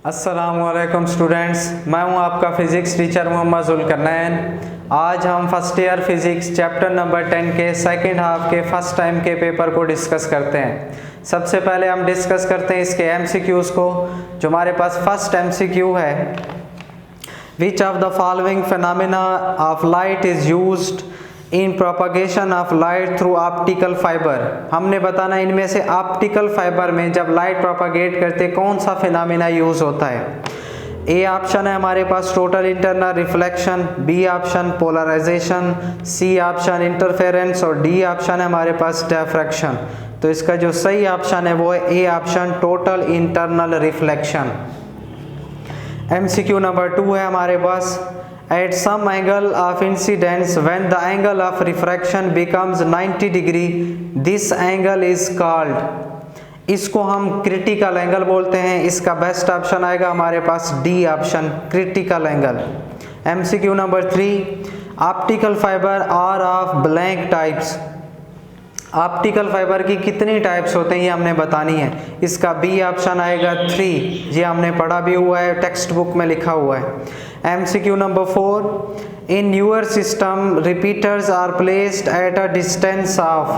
अस्सलामुअलैकुम स्टूडेंट्स, मैं हूं आपका फ़िज़िक्स टीचर मोहम्मद ज़ुल्करनैन। आज हम first year physics chapter number 10 के सेकंड हाफ के फर्स्ट टाइम के पेपर को डिस्कस करते हैं। सबसे पहले हम डिस्कस करते हैं इसके एमसीक्यूज़ को। जो हमारे पास फर्स्ट एमसीक्यू है, which of the following phenomena of light is used in propagation of light through optical fibre. हमने बताना इनमें से ऑप्टिकल फाइबर में जब लाइट प्रोपगेट करते कौन सा फिनोमेना यूज होता है। ए ऑप्शन है हमारे पास total internal reflection, B option polarization, C option interference और डी ऑप्शन है हमारे पास डिफ्रैक्शन। तो इसका जो सही ऑप्शन है वो है A option total internal reflection. MCQ number 2 है हमारे पास, at some angle of incidence when the angle of refraction becomes 90 degree this angle is called। इसको हम क्रिटिकल एंगल बोलते हैं। इसका बेस्ट ऑप्शन आएगा हमारे पास D option critical angle. MCQ number 3, optical fibre are of blank types. Optical fibre की कितनी टाइप्स होते हैं ये हमने बतानी है। इसका बी ऑप्शन आएगा 3, ये हमने पढ़ा भी हुआ है, टेक्स्ट बुक में लिखा हुआ है। MCQ number 4, in newer system repeaters are placed at a distance of,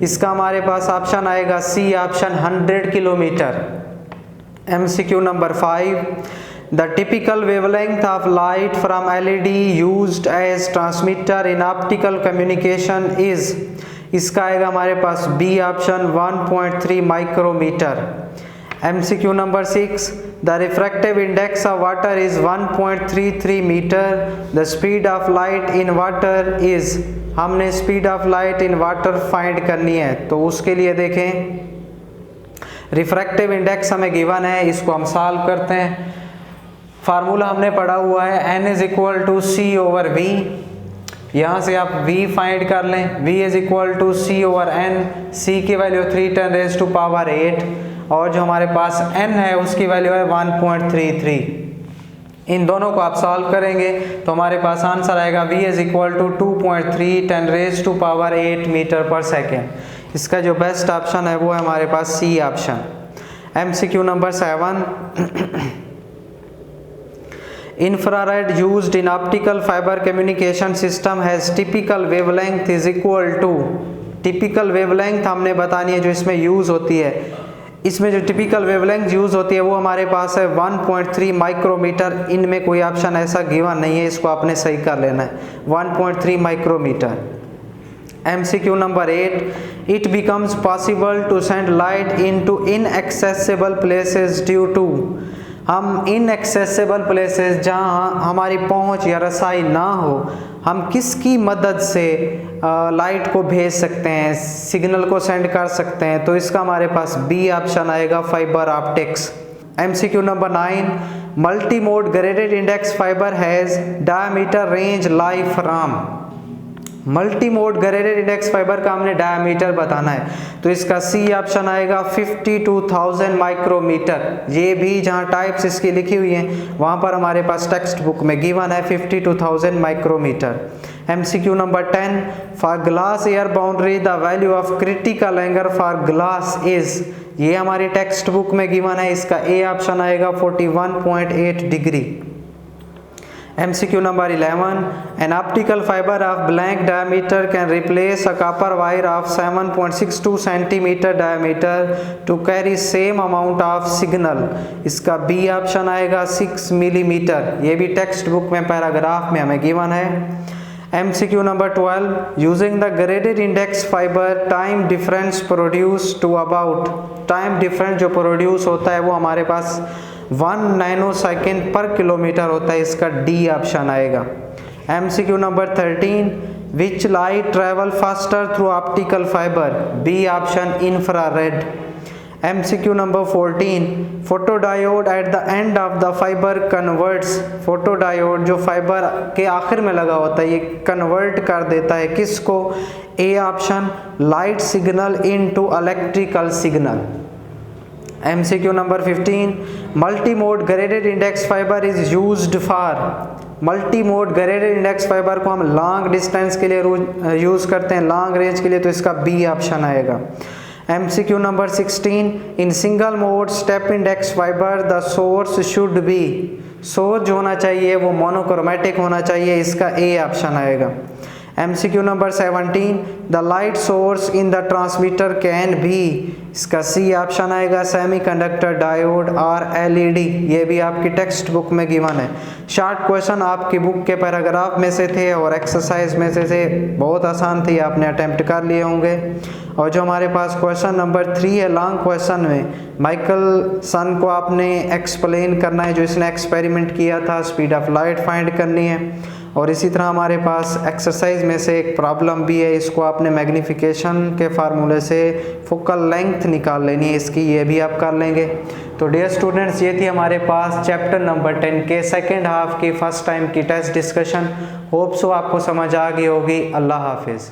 इसका हमारे पास ऑप्शन आएगा C option 100 kilometre. MCQ number 5, the typical wavelength of light from LED used as transmitter in optical communication is, इसका आएगा हमारे पास B option 1.3 micrometre. MCQ number 6, the refractive index of water is 1.33 meter, the speed of light in water is, हमने speed of light in water find करनी है। तो उसके लिए देखें, refractive index हमें गिवन है, इसको हम सॉल्व करते हैं। फार्मूला हमने पढ़ा हुआ है n is equal to c over v। यहाँ से आप v फाइंड कर लें, v is equal to c over n, c की वैल्यू 3 10 raised to power 8 और जो हमारे पास n है उसकी वैल्यू है 1.33। इन दोनों को आप सॉल्व करेंगे तो हमारे पास आंसर आएगा v is equal to 2.3 10 raise to power 8 metre per second. इसका जो बेस्ट ऑप्शन है वो है हमारे पास सी ऑप्शन। MCQ नंबर 7, infrared used in optical fiber communication system has typical wavelength is equal to, typical wavelength हमने बतानी है जो इसमें यूज होती है। इसमें जो टिपिकल वेवलेंथ यूज होती है वो हमारे पास है 1.3 माइक्रोमीटर। इनमें कोई ऑप्शन ऐसा गिवन नहीं है, इसको आपने सही कर लेना है, 1.3 micrometre. MCQ number 8, it becomes possible to send light into inaccessible places due to, हम इनएक्सेसिबल प्लेसेस जहाँ हमारी पहुँच या रसाई ना हो, हम किसकी मदद से लाइट को भेज सकते हैं, सिग्नल को सेंड कर सकते हैं। तो इसका हमारे पास बी ऑप्शन आएगा fibre optics. MCQ number 9, multi mode graded index fibre has diameter range lie from, multi mode graded index fibre का हमने डायमीटर बताना है तो इसका सी ऑप्शन आएगा 52,000 माइक्रोमीटर। ये भी जहाँ टाइप्स इसकी लिखी हुई हैं वहाँ पर हमारे पास टेक्स्ट बुक में गिवन है 52,000 micrometre. MCQ number 10, for glass air boundary the value of critical angle for glass is, ये हमारी टेक्स्ट बुक में गिवन है, इसका ए ऑप्शन आएगा 41.8 degree. MCQ number 11, an optical fiber of blank diameter can replace a copper wire of 7.62 centimeter diameter to carry same amount of signal। इसका B option आएगा 6 millimetre. ये भी text book में paragraph में हमें given है। MCQ number 12, using the graded index fiber time difference produced to about, time difference जो produce होता है वो हमारे पास 1 नैनोसेकंड पर किलोमीटर होता है, इसका डी ऑप्शन आएगा। MCQ number 13, which light travel faster through optical fibre, B option infrared. MCQ number 14, photodiode at the end of the fibre converts, photodiode जो फाइबर के आखिर में लगा होता है ये कन्वर्ट कर देता है किसको, A option light signal into electrical signal. MCQ number 15, multi mode graded index fibre is used for, multi mode graded index fibre को हम लॉन्ग डिस्टेंस के लिए यूज़ करते हैं, लॉन्ग रेंज के लिए, तो इसका बी ऑप्शन आएगा। MCQ number 16, in single mode step index fibre the source should be, source जो होना चाहिए वो मोनोक्रोमेटिक होना चाहिए, इसका ए ऑप्शन आएगा। MCQ number 17, the light source in the transmitter can be, इसका सी ऑप्शन आएगा, सेमीकंडक्टर, डायोड और LED, ये भी आपकी टेक्स्ट बुक में गिवन है। शॉर्ट क्वेश्चन आपकी बुक के पैराग्राफ में से थे और एक्सरसाइज में से थे, बहुत आसान थी, आपने अटेम्प्ट कर लिए होंगे। और जो हमारे पास क्वेश्चन नंबर 3 है, लॉन्ग क्वेश्चन में माइकल सन को आपने एक्सप्लेन करना है, जो इसने एक्सपेरिमेंट किया था, स्पीड ऑफ लाइट फाइंड करनी है। और इसी तरह हमारे पास एक्सरसाइज में से एक प्रॉब्लम भी है, इसको आपने मैग्नीफिकेशन के फार्मूले से फोकल लेंथ निकाल लेनी है इसकी, ये भी आप कर लेंगे। तो डियर स्टूडेंट्स, ये थी हमारे पास चैप्टर नंबर 10 के सेकेंड हाफ की फर्स्ट टाइम की टेस्ट डिस्कशन। होप सो आपको समझ आ गई होगी। अल्लाह हाफिज़।